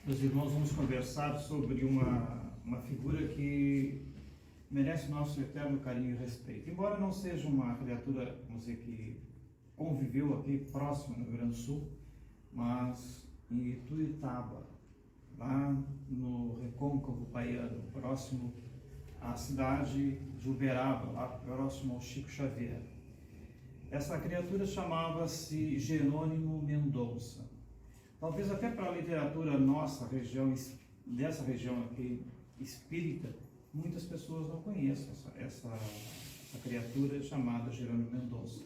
Meus irmãos, vamos conversar sobre uma figura que merece nosso eterno carinho e respeito. Embora não seja uma criatura, vamos dizer, que conviveu aqui próximo no Rio Grande do Sul, mas em Ituiutaba, lá no Recôncavo Baiano, próximo à cidade de Uberaba, lá próximo ao Chico Xavier. Essa criatura chamava-se Jerônimo Mendonça. Talvez até para a literatura nossa região, dessa região aqui espírita, muitas pessoas não conheçam essa criatura chamada Jerônimo Mendonça.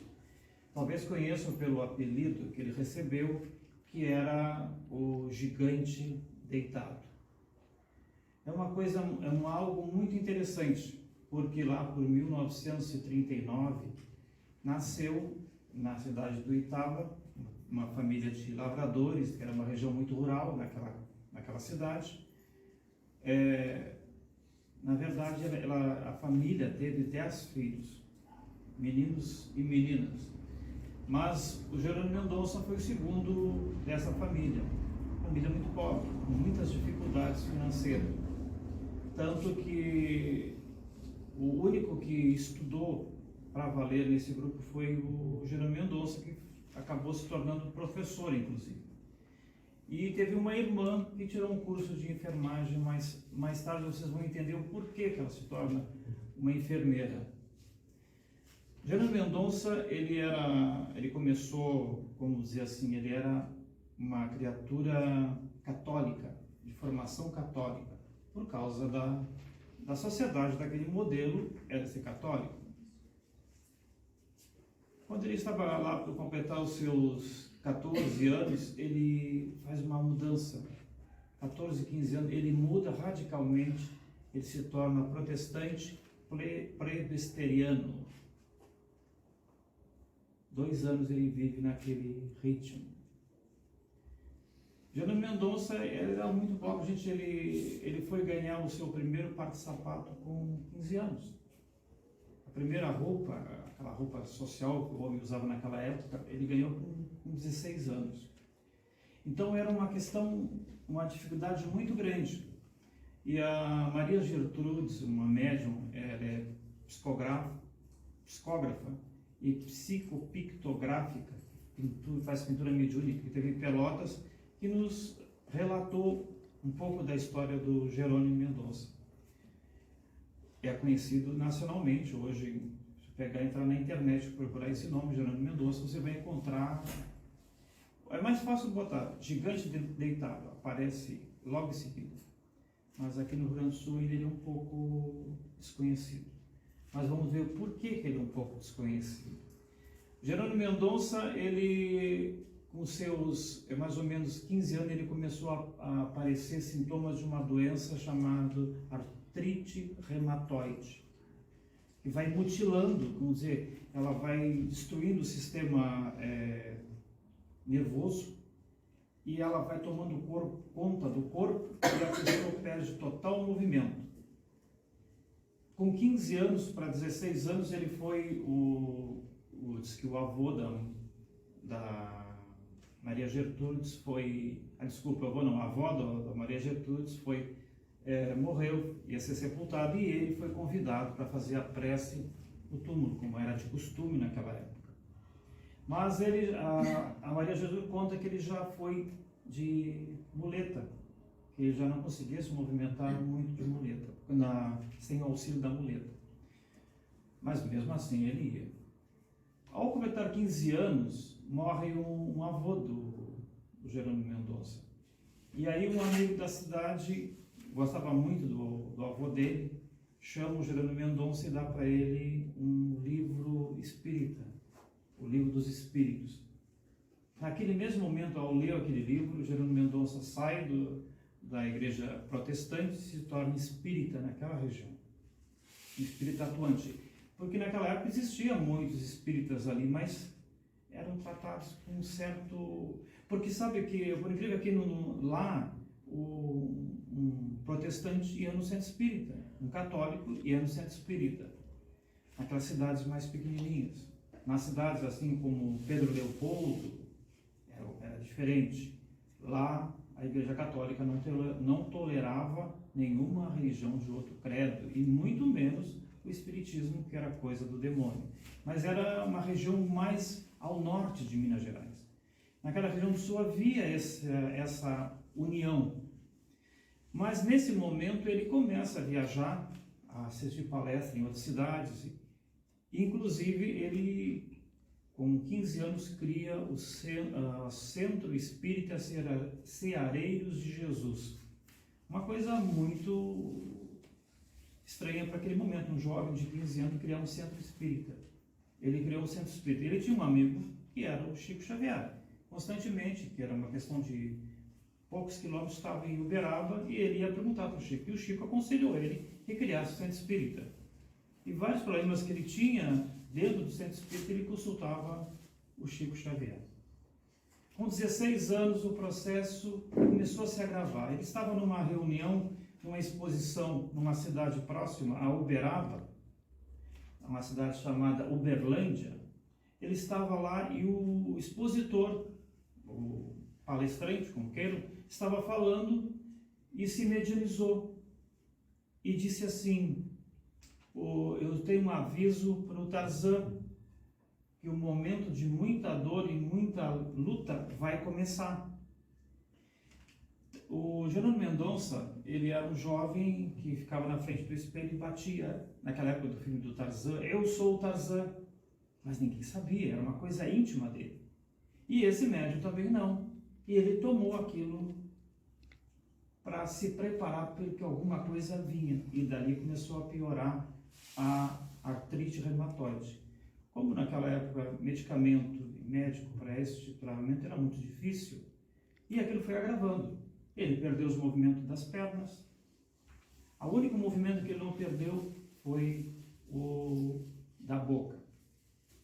Talvez conheçam pelo apelido que ele recebeu, que era o Gigante Deitado. É algo muito interessante, porque lá por 1939 nasceu na cidade do Ituiutaba uma família de lavradores, que era uma região muito rural naquela cidade. Na verdade, a família teve 10 filhos, meninos e meninas. Mas o Jerônimo Mendonça foi o segundo dessa família muito pobre, com muitas dificuldades financeiras. Tanto que o único que estudou para valer nesse grupo foi o Jerônimo Mendonça, que acabou se tornando professor, inclusive. E teve uma irmã que tirou um curso de enfermagem, mas mais tarde vocês vão entender o porquê que ela se torna uma enfermeira. Jerônimo Mendonça, ele começou, como dizer assim, ele era uma criatura católica, de formação católica, por causa da sociedade daquele modelo, era ser católico. Quando ele estava lá para completar os seus 14 anos, ele faz uma mudança. 14, 15 anos, ele muda radicalmente, ele se torna protestante presbiteriano. 2 anos ele vive naquele ritmo. Jerônimo Mendonça era muito pobre, gente, ele foi ganhar o seu primeiro par de sapato com 15 anos. A primeira roupa, aquela roupa social que o homem usava naquela época, ele ganhou com 16 anos. Então era uma dificuldade muito grande. E a Maria Gertrudes, uma médium, ela é psicógrafa e psicopictográfica, faz pintura mediúnica, que teve em Pelotas, que nos relatou um pouco da história do Jerônimo Mendonça. É conhecido nacionalmente hoje. Se entrar na internet e procurar esse nome, Jerônimo Mendonça, você vai encontrar. É mais fácil botar Gigante Deitado, aparece logo em seguida. Mas aqui no Rio Grande do Sul ele é um pouco desconhecido. Mas vamos ver o porquê que ele é um pouco desconhecido. Jerônimo Mendonça, ele, com seus mais ou menos 15 anos, ele começou a aparecer sintomas de uma doença chamada artrite reumatoide, que vai mutilando, vamos dizer, ela vai destruindo o sistema nervoso, e ela vai tomando conta do corpo, e a pessoa perde total movimento. Com 15 anos para 16 anos, ele foi diz que o avô da Maria Gertrudes foi, a avó da Maria Gertrudes morreu, ia ser sepultado, e ele foi convidado para fazer a prece no túmulo, como era de costume naquela época. Mas a Maria Gertrudes conta que ele já foi de muleta, que ele já não conseguia se movimentar muito de muleta, sem o auxílio da muleta. Mas mesmo assim ele ia. Ao completar 15 anos, morre um avô do Jerônimo Mendonça. E aí um amigo da cidade gostava muito do avô dele, chama o Jerônimo Mendonça e dá para ele um livro espírita, o Livro dos Espíritos. Naquele mesmo momento, ao ler aquele livro, o Jerônimo Mendonça sai da igreja protestante e se torna espírita naquela região, espírita atuante. Porque naquela época existiam muitos espíritas ali, mas eram tratados com um certo... Porque sabe que, por incrível que lá, um protestante ia no centro espírita, um católico ia no centro espírita, naquelas cidades mais pequenininhas. Nas cidades assim como Pedro Leopoldo, era diferente. Lá a a Igreja Católica não tolerava nenhuma religião de outro credo, e muito menos o Espiritismo, que era coisa do demônio. Mas era uma região mais ao norte de Minas Gerais. Naquela região do sul havia essa união. Mas nesse momento ele começa a viajar, a assistir palestras em outras cidades. Inclusive ele, com 15 anos, cria o Centro Espírita Ceareiros de Jesus. Uma coisa muito estranha para aquele momento, um jovem de 15 anos criar um centro espírita. Ele criou um centro espírita. Ele tinha um amigo que era o Chico Xavier. Constantemente, que era uma questão de poucos quilômetros, estava em Uberaba, e ele ia perguntar para o Chico. E o Chico aconselhou ele que criasse o centro espírita. E vários problemas que ele tinha dentro do centro espírita, ele consultava o Chico Xavier. Com 16 anos, o processo começou a se agravar. Ele estava numa reunião, numa exposição, numa cidade próxima a Uberaba, uma cidade chamada Uberlândia. Ele estava lá e o expositor, o palestrante, como queiro, estava falando e se medianizou. E disse assim: eu tenho um aviso para o Tarzan, que o momento de muita dor e muita luta vai começar. O Jerônimo Mendonça, ele era um jovem que ficava na frente do espelho e batia, naquela época do filme do Tarzan, eu sou o Tarzan, mas ninguém sabia, era uma coisa íntima dele. E esse médium também não. E ele tomou aquilo para se preparar porque alguma coisa vinha, e dali começou a piorar a artrite reumatoide. Como naquela época medicamento médico para esse tratamento era muito difícil, e aquilo foi agravando. Ele perdeu os movimentos das pernas. O único movimento que ele não perdeu foi o da boca.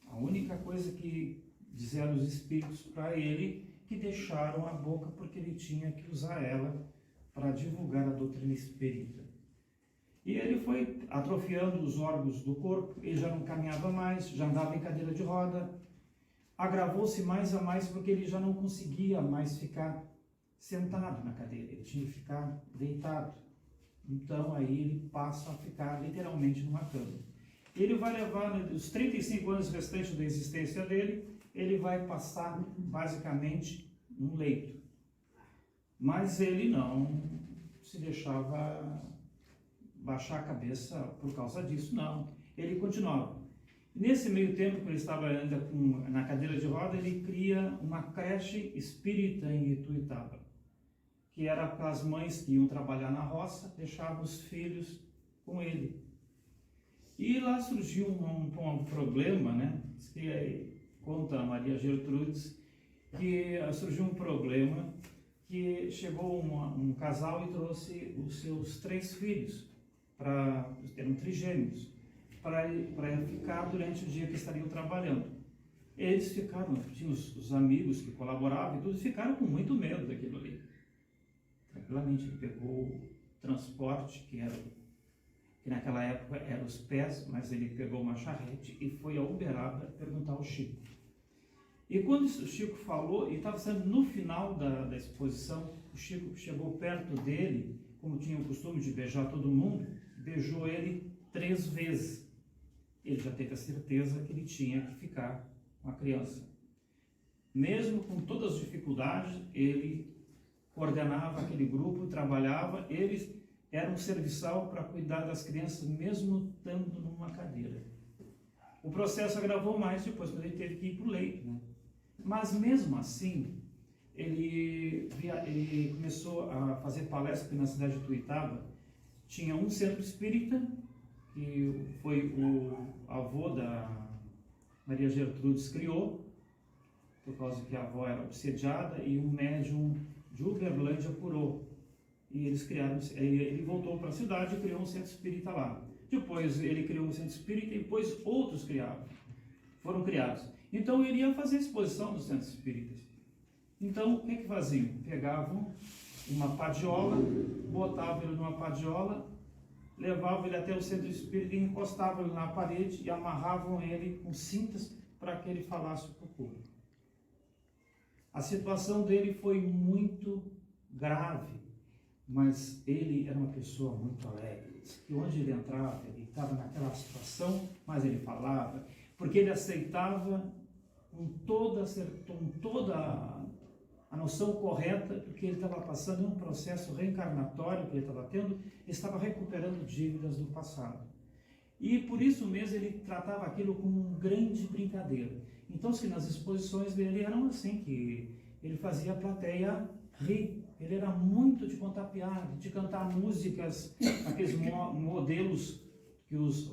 A única coisa que disseram os espíritos para ele, que deixaram a boca porque ele tinha que usar ela para divulgar a doutrina espírita. E ele foi atrofiando os órgãos do corpo, ele já não caminhava mais, já andava em cadeira de roda. Agravou-se mais a mais porque ele já não conseguia mais ficar sentado na cadeira, ele tinha que ficar deitado. Então aí ele passa a ficar literalmente numa cama. Ele vai levar os 35 anos restantes da existência dele, ele vai passar basicamente num leito. Mas ele não se deixava baixar a cabeça por causa disso, não. Ele continuava. Nesse meio tempo que ele estava ainda na cadeira de roda, ele cria uma creche espírita em Ituiutaba, que era para as mães que iam trabalhar na roça, deixavam os filhos com ele. E lá surgiu um problema, né? Que conta a Maria Gertrudes, que surgiu um problema, que chegou um casal e trouxe os seus 3 filhos, eram trigêmeos, para ficar durante o dia que estariam trabalhando. Eles ficaram, tinham os amigos que colaboravam e tudo, ficaram com muito medo daquilo ali. Tranquilamente, ele pegou o transporte, que naquela época eram os pés, mas ele pegou uma charrete e foi a Uberaba perguntar ao Chico. E quando o Chico falou, e estava sendo no final da exposição, o Chico chegou perto dele, como tinha o costume de beijar todo mundo, beijou ele 3 vezes. Ele já teve a certeza que ele tinha que ficar com a criança. Mesmo com todas as dificuldades, ele coordenava aquele grupo, trabalhava, eles eram um serviçal para cuidar das crianças, mesmo estando numa cadeira. O processo agravou mais depois, quando ele teve que ir para o leito, né? Mas mesmo assim, ele começou a fazer palestras na cidade de Ituiutaba. Tinha um centro espírita, que foi o avô da Maria Gertrudes criou, por causa que a avó era obsediada, e um médium de Uberlândia curou. E eles criaram, ele voltou para a cidade e criou um centro espírita lá. Depois ele criou um centro espírita e depois outros foram criados. Então ele ia fazer exposição dos centros espíritas. Então o que faziam? Pegavam uma padiola, botavam ele numa padiola, levavam ele até o centro espírita e encostavam ele na parede e amarravam ele com cintas para que ele falasse para o público. A situação dele foi muito grave, mas ele era uma pessoa muito alegre, e onde ele entrava, ele estava naquela situação, mas ele falava, porque ele aceitava com toda a noção correta do que ele estava passando, em um processo reencarnatório que ele estava tendo, ele estava recuperando dívidas do passado. E por isso mesmo ele tratava aquilo como uma grande brincadeira. Então, se nas exposições dele eram assim, que ele fazia a plateia rir. Ele era muito de contar piada, de cantar músicas, aqueles modelos que os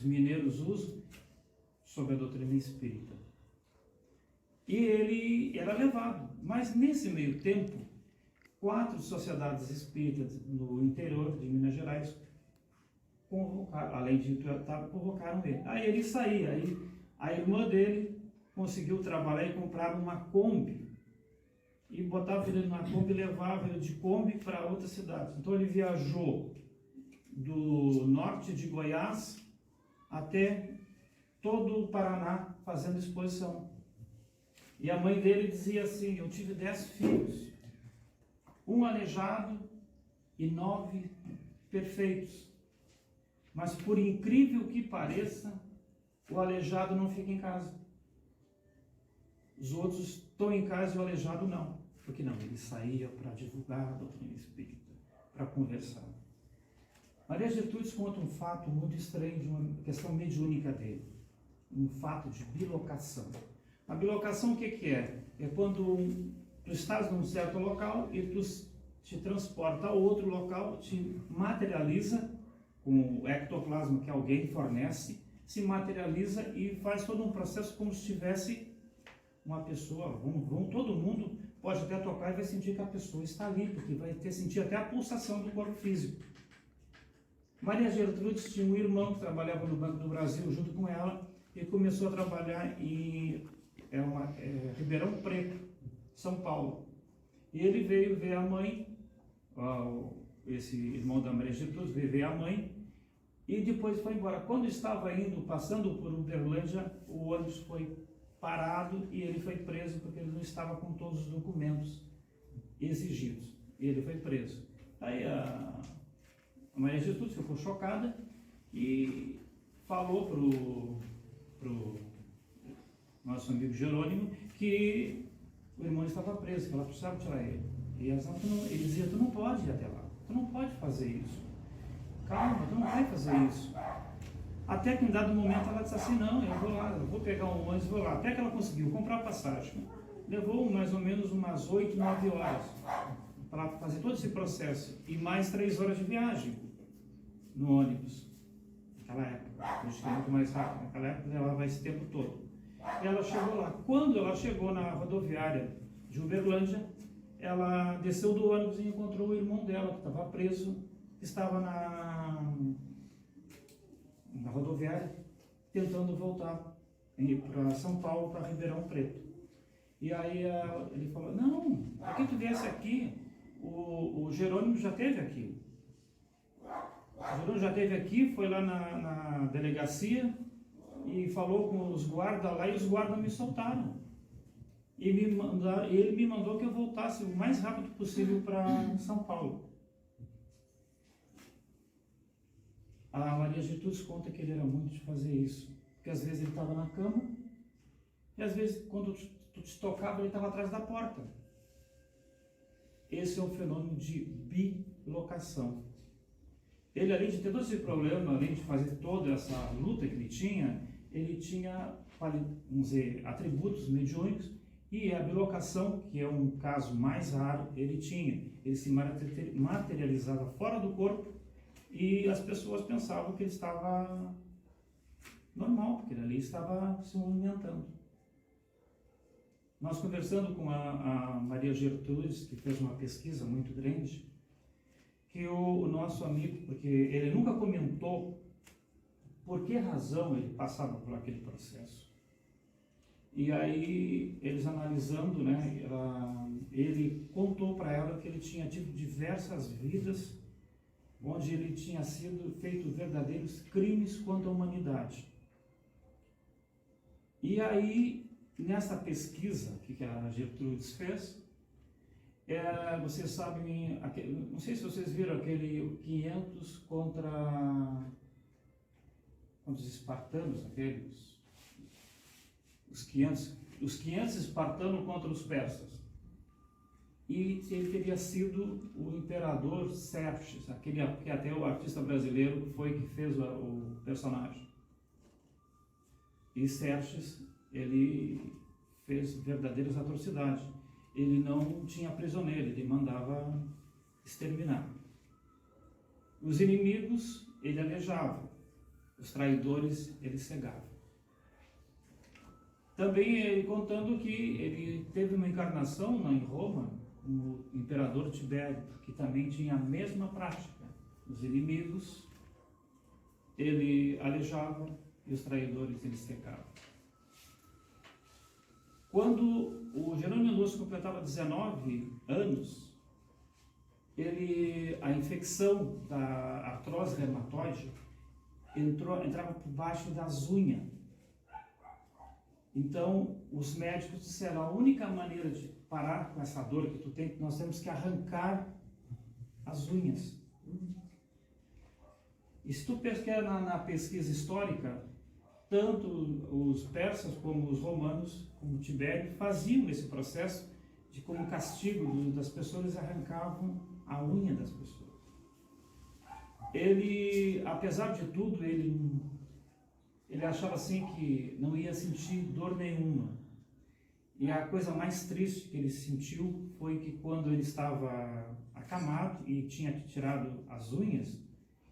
mineiros usam sobre a doutrina espírita. E ele era levado. Mas nesse meio tempo, 4 sociedades espíritas no interior de Minas Gerais convocaram, além de convocaram ele. Aí ele saía, aí a irmã dele conseguiu trabalhar e comprar uma Kombi, e botava ele na Kombi e levava ele de Kombi para outras cidades. Então ele viajou do norte de Goiás até todo o Paraná fazendo exposição. E a mãe dele dizia assim: eu tive 10 filhos, 1 aleijado e 9 perfeitos. Mas por incrível que pareça, o aleijado não fica em casa. Os outros estão em casa e o aleijado não. Por que não? Ele saía para divulgar a doutrina espírita, para conversar. Maria Gertrudes conta um fato muito estranho de uma questão mediúnica dele. Um fato de bilocação. A bilocação o que é? É quando tu estás num certo local e tu te transporta a outro local, te materializa com o ectoplasma que alguém fornece, se materializa e faz todo um processo como se tivesse uma pessoa, todo mundo pode até tocar e vai sentir que a pessoa está ali, porque vai sentir até a pulsação do corpo físico. Maria Gertrudes tinha um irmão que trabalhava no Banco do Brasil junto com ela e começou a trabalhar em Ribeirão Preto, São Paulo. E ele veio ver a mãe, esse irmão da Maria Gertrudes veio ver a mãe e depois foi embora. Quando estava passando por Uberlândia, o ônibus foi parado e ele foi preso porque ele não estava com todos os documentos exigidos. E ele foi preso. Aí a Maria Jesus ficou chocada e falou pro nosso amigo Jerônimo que o irmão estava preso, que ela precisava tirar ele. E ele dizia: tu não pode ir até lá, tu não pode fazer isso. Calma, tu não vai fazer isso. Até que em dado momento ela disse assim: não, eu vou lá, eu vou pegar um ônibus, vou lá. Até que ela conseguiu comprar passagem. Levou mais ou menos umas 8, 9 horas para fazer todo esse processo. E mais 3 horas de viagem no ônibus. Naquela época. Hoje é muito mais rápido. Naquela época levava esse tempo todo. E ela chegou lá. Quando ela chegou na rodoviária de Uberlândia, ela desceu do ônibus e encontrou o irmão dela, que estava preso, que estava na rodoviária, tentando voltar para São Paulo, para Ribeirão Preto. E aí ele falou: não, por que tu viesse aqui? O Jerônimo já esteve aqui. O Jerônimo já esteve aqui, foi lá na delegacia e falou com os guardas lá, e os guardas me soltaram. E ele me mandou que eu voltasse o mais rápido possível para São Paulo. A Maria Gertrudes conta que ele era muito de fazer isso, porque às vezes ele estava na cama e às vezes quando tu te tocava ele estava atrás da porta. Esse é um fenômeno de bilocação. Ele, além de ter todo esse problema, além de fazer toda essa luta que ele tinha, vamos dizer, atributos mediúnicos, e a bilocação, que é um caso mais raro, ele tinha. Ele se materializava fora do corpo e as pessoas pensavam que ele estava normal, porque ele ali estava se movimentando. Nós conversando com a Maria Gertrudes, que fez uma pesquisa muito grande, que o nosso amigo, porque ele nunca comentou por que razão ele passava por aquele processo. E aí, eles analisando, né, ele contou para ela que ele tinha tido diversas vidas onde ele tinha sido feito verdadeiros crimes contra a humanidade. E aí, nessa pesquisa que a Gertrudes fez, Vocês sabem, não sei se vocês viram aquele 500 contra os espartanos, os 500 espartanos contra os persas. E ele teria sido o imperador Xerxes, aquele que até o artista brasileiro foi que fez o personagem. E Xerxes, ele fez verdadeiras atrocidades. Ele não tinha prisioneiro, ele mandava exterminar. Os inimigos, ele aleijava. Os traidores, ele cegava. Também ele contando que ele teve uma encarnação em Roma, como o imperador Tibério, que também tinha a mesma prática. Os inimigos, ele aleijava e os traidores, ele cegava. Quando o Jerônimo Mendonça completava 19 anos, a infecção da artrose reumatoide entrava por baixo das unhas. Então, os médicos disseram, a única maneira de parar com essa dor que tu tem, nós temos que arrancar as unhas. E se tu pesquisar na pesquisa histórica, tanto os persas como os romanos, como Tibério, faziam esse processo de, como castigo das pessoas, eles arrancavam a unha das pessoas. Ele, apesar de tudo, ele achava assim que não ia sentir dor nenhuma. E a coisa mais triste que ele sentiu foi que quando ele estava acamado e tinha tirado as unhas,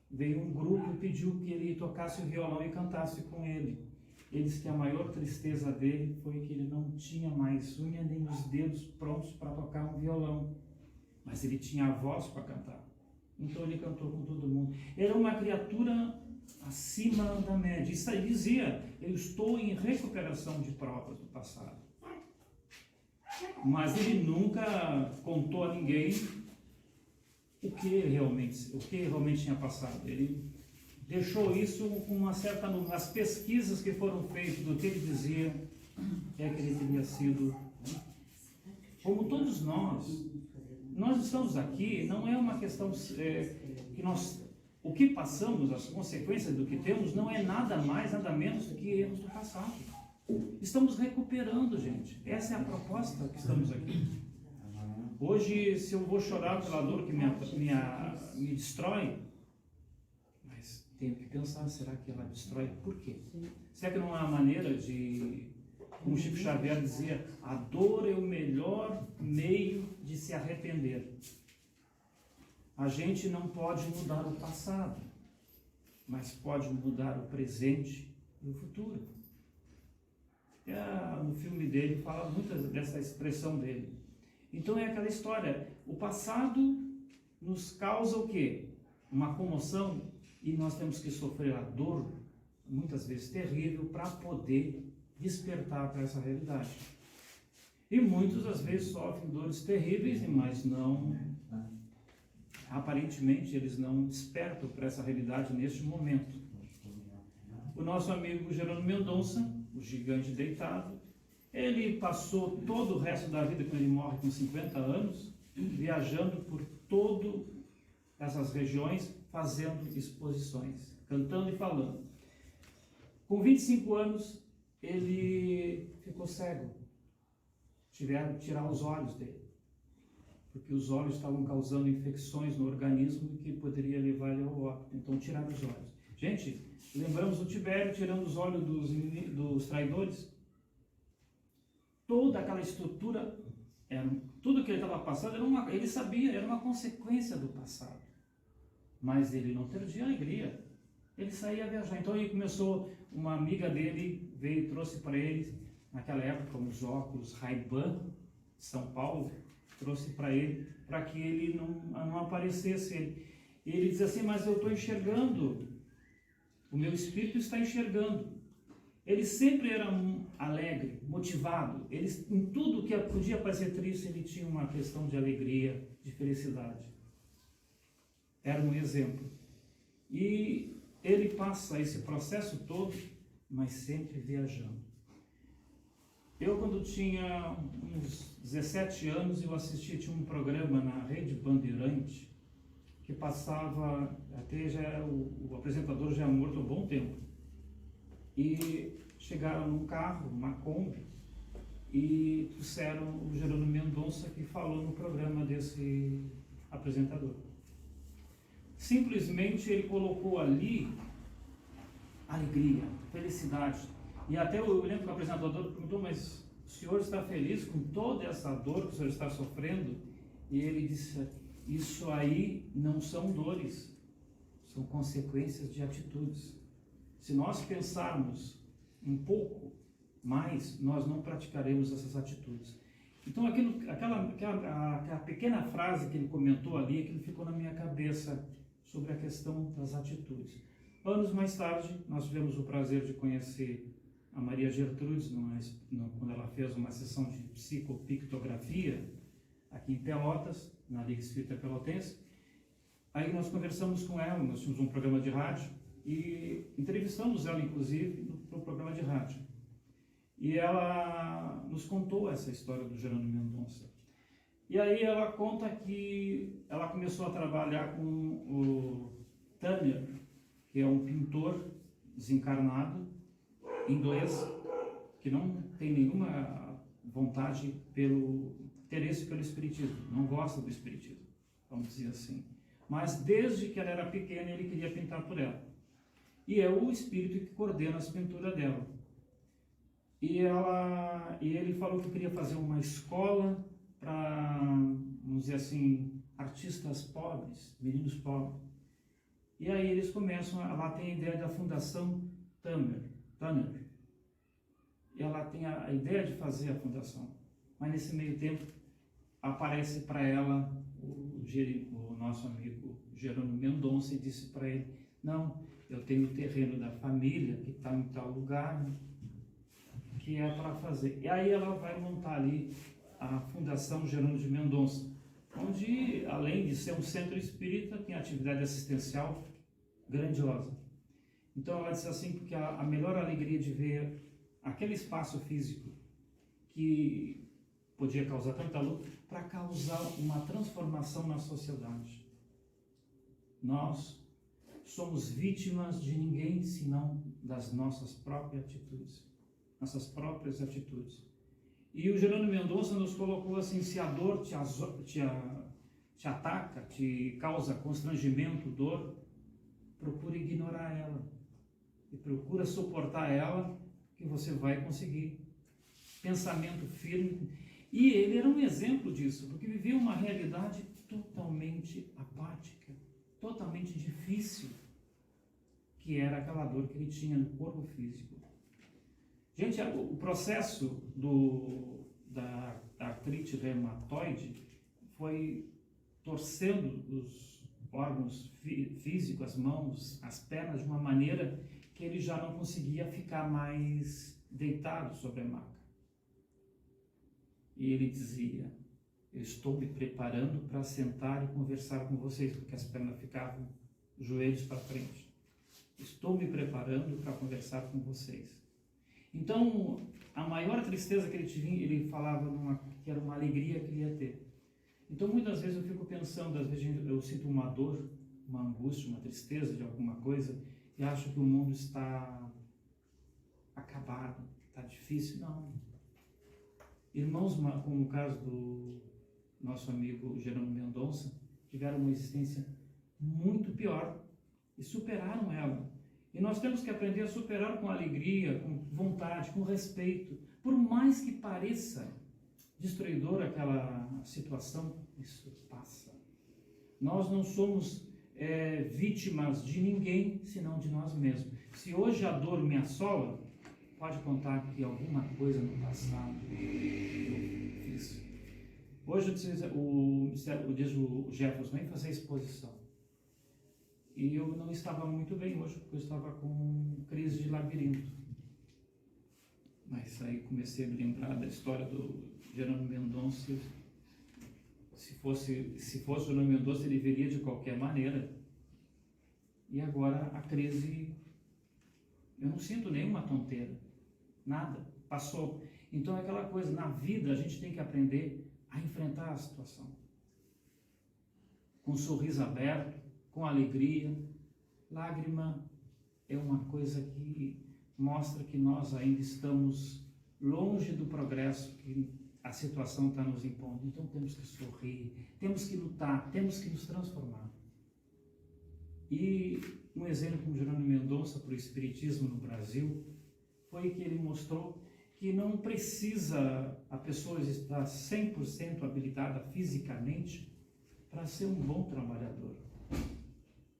veio um grupo e pediu que ele tocasse o violão e cantasse com ele. Ele disse que a maior tristeza dele foi que ele não tinha mais unha nem os dedos prontos para tocar um violão, mas ele tinha a voz para cantar. Então ele cantou com todo mundo. Era uma criatura acima da média. Isso aí dizia, eu estou em recuperação de provas do passado. Mas ele nunca contou a ninguém o que realmente tinha passado. Ele deixou isso com uma certa... As pesquisas que foram feitas do que ele dizia é que ele teria sido... Como todos nós estamos aqui, não é uma questão que nós... O que passamos, as consequências do que temos, não é nada mais, nada menos do que erros do passado. Estamos recuperando, gente. Essa é a proposta que estamos aqui. Hoje, se eu vou chorar pela dor que me destrói, mas tenho que pensar, será que ela destrói por quê? Será que não há maneira de, como Chico Xavier dizia, a dor é o melhor meio de se arrepender? A gente não pode mudar o passado, mas pode mudar o presente e o futuro. No filme dele fala muito dessa expressão dele. Então é aquela história, o passado nos causa o quê? Uma comoção, e nós temos que sofrer a dor, muitas vezes terrível, para poder despertar para essa realidade. E muitos às vezes sofrem dores terríveis, mas não... Aparentemente eles não despertam para essa realidade neste momento. O nosso amigo Jerônimo Mendonça, o gigante deitado, ele passou todo o resto da vida, quando ele morre com 50 anos, viajando por todas essas regiões, fazendo exposições, cantando e falando. Com 25 anos, ele ficou cego. Tiveram que tirar os olhos dele, porque os olhos estavam causando infecções no organismo que poderia levar ele ao óbito. Então, tiraram os olhos. Gente, lembramos o Tibério tirando os olhos dos traidores? Toda aquela estrutura, tudo que ele estava passando, ele sabia, era uma consequência do passado. Mas ele não perdia a alegria. Ele saía a viajar. Então, ele começou, uma amiga dele veio e trouxe para ele, naquela época, uns óculos Ray-Ban, de São Paulo, trouxe para ele, para que ele não aparecesse. Ele diz assim, mas eu estou enxergando, o meu espírito está enxergando. Ele sempre era alegre, motivado. Em tudo que podia parecer triste, ele tinha uma questão de alegria, de felicidade. Era um exemplo. E ele passa esse processo todo, mas sempre viajando. Eu, quando tinha uns 17 anos, eu assisti, tinha um programa na Rede Bandeirante, que passava, até já o apresentador já é morto há um bom tempo, e chegaram num carro, uma Kombi, e trouxeram o Jerônimo Mendonça, que falou no programa desse apresentador. Simplesmente ele colocou ali alegria, felicidade. E até eu lembro que o apresentador perguntou, mas o senhor está feliz com toda essa dor que o senhor está sofrendo? E ele disse, isso aí não são dores, são consequências de atitudes. Se nós pensarmos um pouco mais, nós não praticaremos essas atitudes. Então aquela pequena frase que ele comentou ali, aquilo ficou na minha cabeça sobre a questão das atitudes. Anos mais tarde, nós tivemos o prazer de conhecer a Maria Gertrudes, quando ela fez uma sessão de psicopictografia aqui em Pelotas, na Liga Espírita Pelotense. Aí nós conversamos com ela, nós tínhamos um programa de rádio e entrevistamos ela, inclusive, no programa de rádio. E ela nos contou essa história do Jerônimo Mendonça. E aí ela conta que ela começou a trabalhar com o Tanner, que é um pintor desencarnado, inglês, que não tem nenhuma vontade interesse pelo espiritismo, não gosta do espiritismo, vamos dizer assim. Mas desde que ela era pequena ele queria pintar por ela. E é o espírito que coordena as pinturas dela. E ele falou que queria fazer uma escola para, vamos dizer assim, artistas pobres, meninos pobres. E aí eles começam, ela tem a ideia da Fundação Tanner. E ela tem a ideia de fazer a fundação. Mas nesse meio tempo aparece para ela o nosso amigo Jerônimo Mendonça e disse para ele, não, eu tenho o terreno da família que está em tal lugar, né, que é para fazer. E aí ela vai montar ali a Fundação Jerônimo de Mendonça, onde, além de ser um centro espírita, tem atividade assistencial grandiosa. Então ela disse assim, porque a melhor alegria de ver aquele espaço físico que podia causar tanta luta, para causar uma transformação na sociedade. Nós somos vítimas de ninguém, senão das nossas próprias atitudes. E o Jerônimo Mendonça nos colocou assim, se a dor te ataca, te causa constrangimento, dor, procure ignorar ela e procura suportar ela, que você vai conseguir. Pensamento firme. E ele era um exemplo disso, porque vivia uma realidade totalmente apática, totalmente difícil, que era aquela dor que ele tinha no corpo físico. Gente, o processo da artrite reumatoide foi torcendo os órgãos físicos, as mãos, as pernas, de uma maneira que ele já não conseguia ficar mais deitado sobre a maca. E ele dizia, eu estou me preparando para sentar e conversar com vocês, porque as pernas ficavam, os joelhos para frente. Estou me preparando para conversar com vocês. Então, a maior tristeza que ele tinha, ele falava que era uma alegria que ele ia ter. Então, muitas vezes eu fico pensando, às vezes eu sinto uma dor, uma angústia, uma tristeza de alguma coisa, e acho que o mundo está acabado, está difícil. Não. Irmãos, como o caso do nosso amigo Jerônimo Mendonça, tiveram uma existência muito pior e superaram ela. E nós temos que aprender a superar com alegria, com vontade, com respeito. Por mais que pareça destruidora aquela situação, isso passa. Nós não somos vítimas de ninguém, senão de nós mesmos. Se hoje a dor me assola, pode contar que alguma coisa no passado eu fiz. Hoje o Jefferson vem fazer exposição. E eu não estava muito bem hoje, porque eu estava com crise de labirinto. Mas aí comecei a me lembrar da história do Jerônimo Mendonça. Se fosse o Jerônimo Mendonça, ele viria de qualquer maneira. E agora a crise, eu não sinto nenhuma tonteira, nada, passou. Então é aquela coisa, na vida a gente tem que aprender a enfrentar a situação. Com um sorriso aberto, com alegria. Lágrima é uma coisa que mostra que nós ainda estamos longe do progresso que a situação está nos impondo. Então temos que sorrir, temos que lutar, temos que nos transformar. E um exemplo com Jerônimo Mendonça para o Espiritismo no Brasil foi que ele mostrou que não precisa a pessoa estar 100% habilitada fisicamente para ser um bom trabalhador.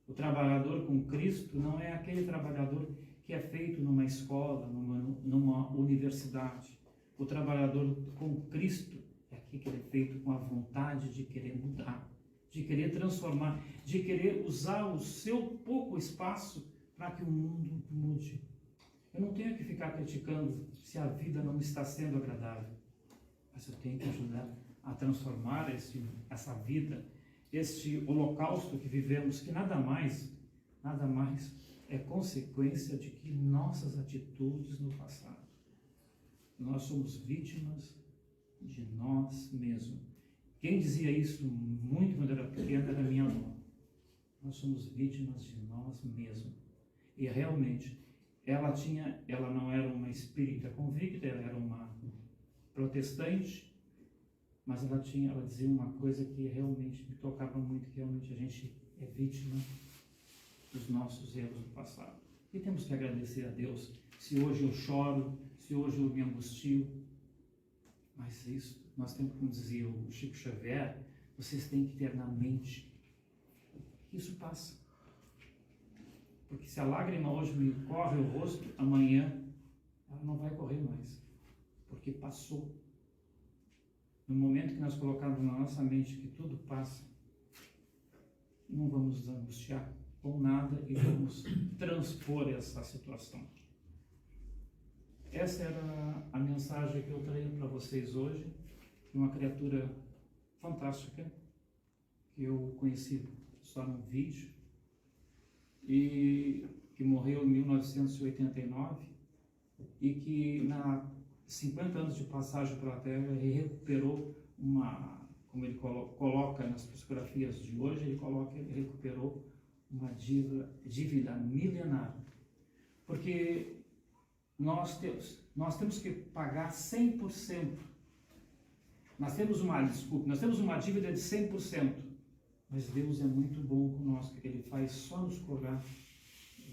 O trabalhador com Cristo não é aquele trabalhador que é feito numa escola, numa universidade. O trabalhador com Cristo é aquele que é feito com a vontade de querer mudar, de querer transformar, de querer usar o seu pouco espaço para que o mundo mude. Eu não tenho que ficar criticando se a vida não está sendo agradável, mas eu tenho que ajudar a transformar essa vida, este holocausto que vivemos, que nada mais é consequência de que nossas atitudes no passado. Nós somos vítimas de nós mesmos. Quem dizia isso muito quando eu era pequena era minha avó. Nós somos vítimas de nós mesmos. E realmente, ela não era uma espírita convicta, ela era uma protestante, mas ela dizia uma coisa que realmente me tocava muito, que realmente a gente é vítima dos nossos erros do passado. E temos que agradecer a Deus se hoje eu choro, se hoje eu me angustio. Mas isso, nós temos, como dizia o Chico Xavier, vocês têm que ter na mente que isso passa. Porque se a lágrima hoje me corre o rosto, amanhã ela não vai correr mais. Porque passou. No momento que nós colocamos na nossa mente que tudo passa, não vamos nos angustiar com nada e vamos transpor essa situação. Essa era a mensagem que eu trago para vocês hoje, de uma criatura fantástica, que eu conheci só num vídeo, e que morreu em 1989, e que na 50 anos de passagem pela Terra, ele recuperou como ele coloca nas psicografias de hoje, ele recuperou uma dívida milenar. Porque nós temos que pagar 100%. Nós temos uma dívida de 100%, mas Deus é muito bom conosco, porque Ele faz só nos cobrar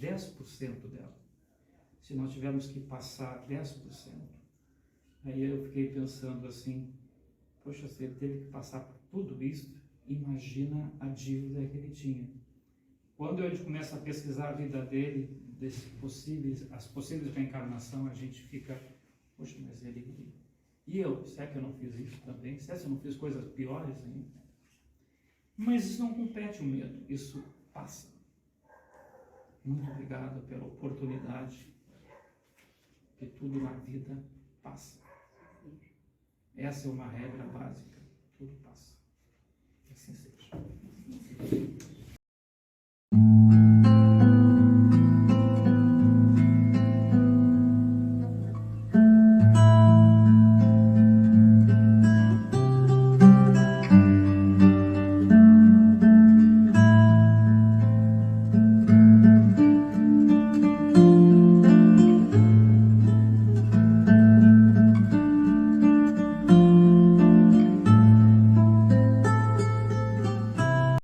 10% dela. Se nós tivermos que passar 10%, aí eu fiquei pensando assim, poxa, se ele teve que passar por tudo isso, imagina a dívida que ele tinha. Quando a gente começa a pesquisar a vida dele, as possíveis reencarnações, a gente fica, poxa, mas ele... E eu? Será que eu não fiz isso também? Será que eu não fiz coisas piores ainda? Mas isso não compete o medo, isso passa. Muito obrigado pela oportunidade, que tudo na vida passa. Essa é uma regra básica, tudo passa. Assim seja.